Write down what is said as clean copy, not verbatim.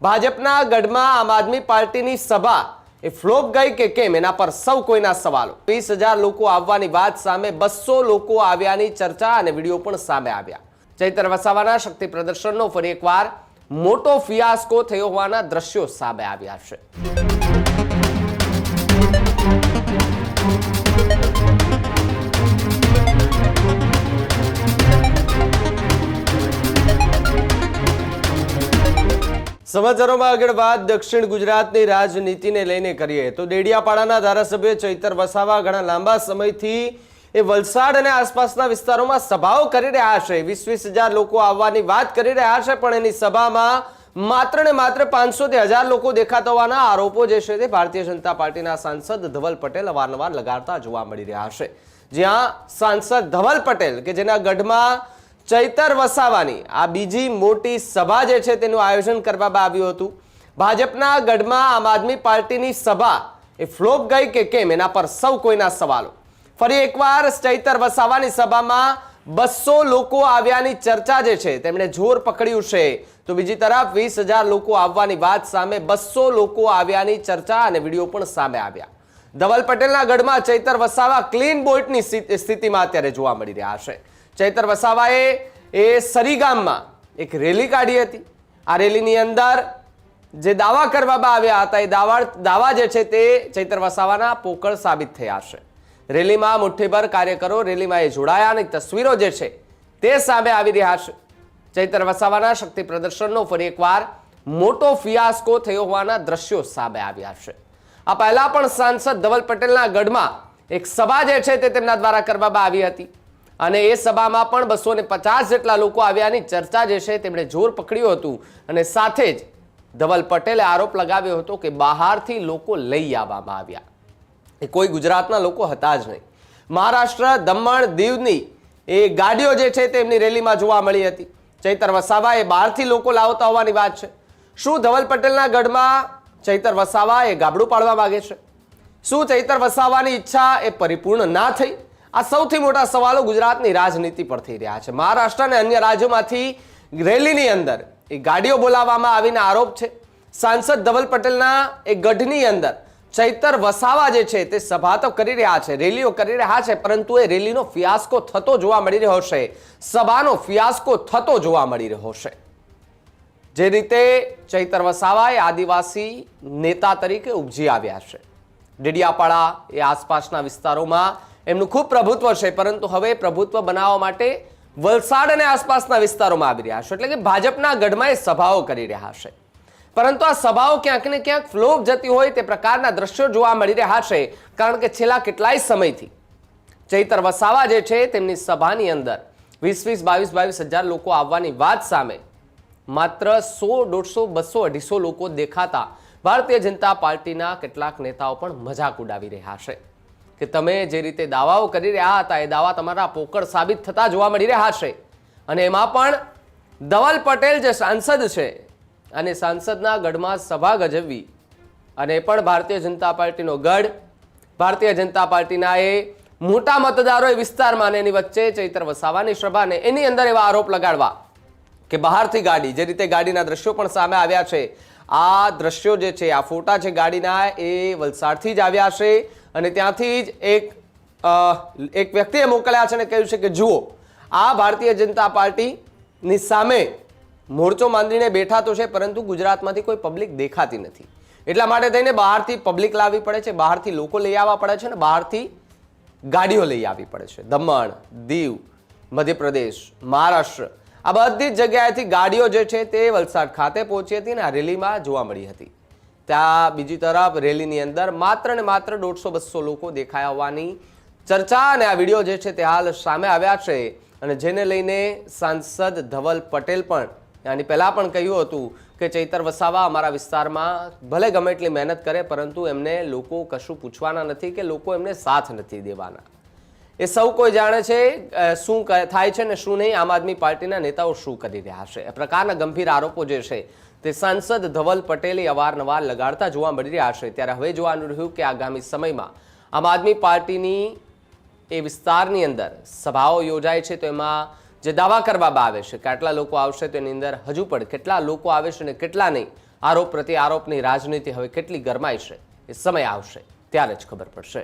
ભાજપના ગઢમાં આમ આદમી પાર્ટીની સભા એ ફ્લોપ ગઈ કે કેમ, એના પર સૌ કોઈના સવાલો। 20,000 લોકો આવવાની વાત સામે 200 લોકો આવ્યાની ચર્ચા અને વિડીયો પણ સામે આવ્યા। ચૈતર વસાવાના શક્તિ પ્રદર્શનનો ફરી એકવાર મોટો ફિયાસ્કો થયો હોવાના દ્રશ્યો સામે આવ્યા છે। સમાચારોમાં આગળ વાત દક્ષિણ ગુજરાતની રાજનીતિને લઈને કરીએ તો ડેડિયાપાડાના ધારાસભ્ય ચૈતર વસાવા ઘણા લાંબા સમયથી એ વલસાડ અને આસપાસના વિસ્તારોમાં સભાઓ કરી રહ્યા છે। 20,000 લોકો આવવાની વાત કરી રહ્યા છે, પણ એની સભામાં માત્ર ને માત્ર 500 થી 1000 લોકો દેખાતા હોવાના આરોપો જે છે તે ભારતીય જનતા પાર્ટીના સાંસદ ધવલ પટેલ અવારનવાર લગાડતા જોવા મળી રહ્યા છે। જ્યાં સાંસદ ધવલ પટેલ કે જેના ગઢમાં ચૈતર વસાવાની આ બીજી મોટી સભા જે છે તેનું આયોજન કરવામાં આવ્યું હતું। ભાજપના ગઢમાં આમ આદમી પાર્ટીની સભા એ ફ્લોપ ગઈ કે કેમ, એના પર સૌ કોઈના સવાલો। ફરી એકવાર ચૈતર વસાવાની સભામાં 200 લોકો આવ્યાની ચર્ચા જે છે તેમણે જોર પકડ્યું છે, તો બીજી તરફ 20,000 લોકો આવવાની વાત સામે 200 લોકો આવ્યાની ચર્ચા અને વિડીયો પણ સામે આવ્યા। ધવલ પટેલના ગઢમાં ચૈતર વસાવા ક્લીન બોલ્ટની સ્થિતિમાં અત્યારે જોવા મળી રહ્યા છે। ચૈતર વસાવાએ સરીગામમાં એક રેલી કાઢી હતી। આ રેલીની અંદર જે દાવા કરવામાં આવ્યા હતા એ દાવા જે છે તે ચૈતર વસાવાના પોકળ સાબિત થયા છે। રેલીમાં મુઠ્ઠીભર કાર્યકરો રેલીમાં જોડાયાની તસવીરો જે છે તે સામે આવી રહ્યા છે। ચૈતર વસાવાના શક્તિ પ્રદર્શનનો ફરી એકવાર મોટો ફિયાસ્કો થયો હોવાના દ્રશ્યો સામે આવ્યા છે। આ પહેલા પણ સાંસદ ધવલ પટેલના ગઢમાં એક સભા જે છે તે તેમના દ્વારા કરવામાં આવી હતી અને એ સભામાં પણ 250 જેટલા લોકો આવ્યાની ચર્ચા જે છે તેમણે જોર પકડ્યું હતું અને સાથે જ ધવલ પટેલે આરોપ લગાવ્યો હતો કે બહારથી લોકો લઈ આવવામાં આવ્યા, એ કોઈ ગુજરાતના લોકો હતા જ નહીં। મહારાષ્ટ્ર, દમણ, દીવની એ ગાડીઓ જે છે તેમની રેલીમાં જોવા મળી હતી। ચૈતર વસાવા એ બહારથી લોકો લાવતા હોવાની વાત છે। શું ધવલ પટેલના ગઢમાં ચૈતર વસાવા એ ગાબડું પાડવા માંગે છે? શું ચૈતર વસાવાની ઈચ્છા એ પરિપૂર્ણ ના થઈ? આ સૌથી મોટા સવાલો ગુજરાતની રાજનીતિ પર થઈ રહ્યા છે। મહારાષ્ટ્ર અને અન્ય રાજ્યોમાંથી રેલીની અંદર એ ગાડીઓ બોલાવવામાં આવીને આરોપ છે। સાંસદ ધવલ પટેલના એ ગઢની અંદર ચૈતર વસાવા જે છે તે સભા તો કરી રહ્યા છે, રેલીઓ કરી રહ્યા છે, પરંતુ એ રેલીનો ફિયાસ્કો થતો જોવા મળી રહ્યો છે, સભાનો ફિયાસ્કો થતો જોવા મળી રહ્યો છે। જે રીતે ચૈતર વસાવા એ આદિવાસી નેતા તરીકે ઉપજી આવ્યા છે, ડેડિયાપાડા એ આસપાસના વિસ્તારોમાં એમનું ખૂબ પ્રભુત્વ છે, પરંતુ હવે પ્રભુત્વ બનાવવા માટે વલસાડ અને આસપાસના વિસ્તારોમાં આવી રહ્યા છે, એટલે કે ભાજપના ગઢમાં એ સભાઓ કરી રહ્યા છે। પરંતુ આ સભાઓ ક્યાંક ને ક્યાંક ફ્લોપ જતી હોય તે પ્રકારના દ્રશ્યો જોવા મળી રહ્યા છે, કારણ કે છેલ્લા કેટલાય સમયથી ચૈતર વસાવા જે છે તેમની સભાની અંદર 22,000 લોકો આવવાની વાત સામે માત્ર 100, 150, 200, 250 લોકો દેખાતા ભારતીય જનતા પાર્ટીના કેટલાક નેતાઓ પણ મજાક ઉડાવી રહ્યા છે કે તમે જે રીતે દાવાઓ કરી રહ્યા હતા એ દાવા તમારા પોકળ સાબિત થતા જોવા મળી રહ્યા છે। અને એમાં પણ ધવલ પટેલ જે સાંસદ છે અને સાંસદના ગઢમાં સભા ગજવવી અને પણ ભારતીય જનતા પાર્ટીનો ગઢ, ભારતીય જનતા પાર્ટીના એ મોટા મતદારો એ વિસ્તારમાં અને એની વચ્ચે ચૈતર વસાવાની સભાને એની અંદર એવા આરોપ લગાડવા કે બહારથી ગાડી, જે રીતે ગાડીના દ્રશ્યો પણ સામે આવ્યા છે, આ દ્રશ્યો જે છે, આ ફોટા છે ગાડીના એ વલસાડથી જ આવ્યા છે અને ત્યાંથી જ એક વ્યક્તિએ મોકલ્યા છે અને કહ્યું છે કે જુઓ આ ભારતીય જનતા પાર્ટીની સામે મોરચો માંડીને બેઠા તો છે, પરંતુ ગુજરાતમાંથી કોઈ પબ્લિક દેખાતી નથી, એટલા માટે થઈને બહારથી પબ્લિક લાવવી પડે છે, બહારથી લોકો લઈ આવવા પડે છે અને બહારથી ગાડીઓ લઈ આવવી પડે છે। દમણ, દીવ, મધ્યપ્રદેશ, મહારાષ્ટ્ર આ બધી જ જગ્યાએથી ગાડીઓ જે છે તે વલસાડ ખાતે પહોંચી હતી અને આ રેલીમાં જોવા મળી હતી। ત્યાં બીજી તરફ રેલીની અંદર માત્ર ને માત્ર 150-200 લોકો દેખાયા હોવાની ચર્ચા અને આ વિડીયો જે છે તે હાલ સામે આવ્યા છે અને જેને લઈને સાંસદ ધવલ પટેલ પણ આની પહેલા પણ કહ્યું હતું કે ચૈતર વસાવા અમારા વિસ્તારમાં ભલે ગમે એટલી મહેનત કરે, પરંતુ એમને લોકો કશું પૂછવાના નથી કે લોકો એમને સાથ નથી દેવાના। એ સૌ કોઈ જાણે છે શું થાય છે ને શું નહીં, આમ આદમી પાર્ટીના નેતાઓ શું કરી રહ્યા છે। એ પ્રકારના ગંભીર આરોપો જે છે તે સાંસદ ધવલ પટેલે અવારનવાર લગાડતા જોવા મળી રહ્યા છે। ત્યારે હવે જોવાનું રહ્યું કે આગામી સમયમાં આમ આદમી પાર્ટીની એ વિસ્તારની અંદર સભાઓ યોજાય છે તો એમાં જે દાવા કરવામાં આવે છે કે આટલા લોકો આવશે તો એની અંદર હજુ પણ કેટલા લોકો આવે છે અને કેટલા નહીં, આરોપ પ્રત્યે આરોપની રાજનીતિ હવે કેટલી ગરમાઈ છે એ સમય આવશે ત્યારે જ ખબર પડશે.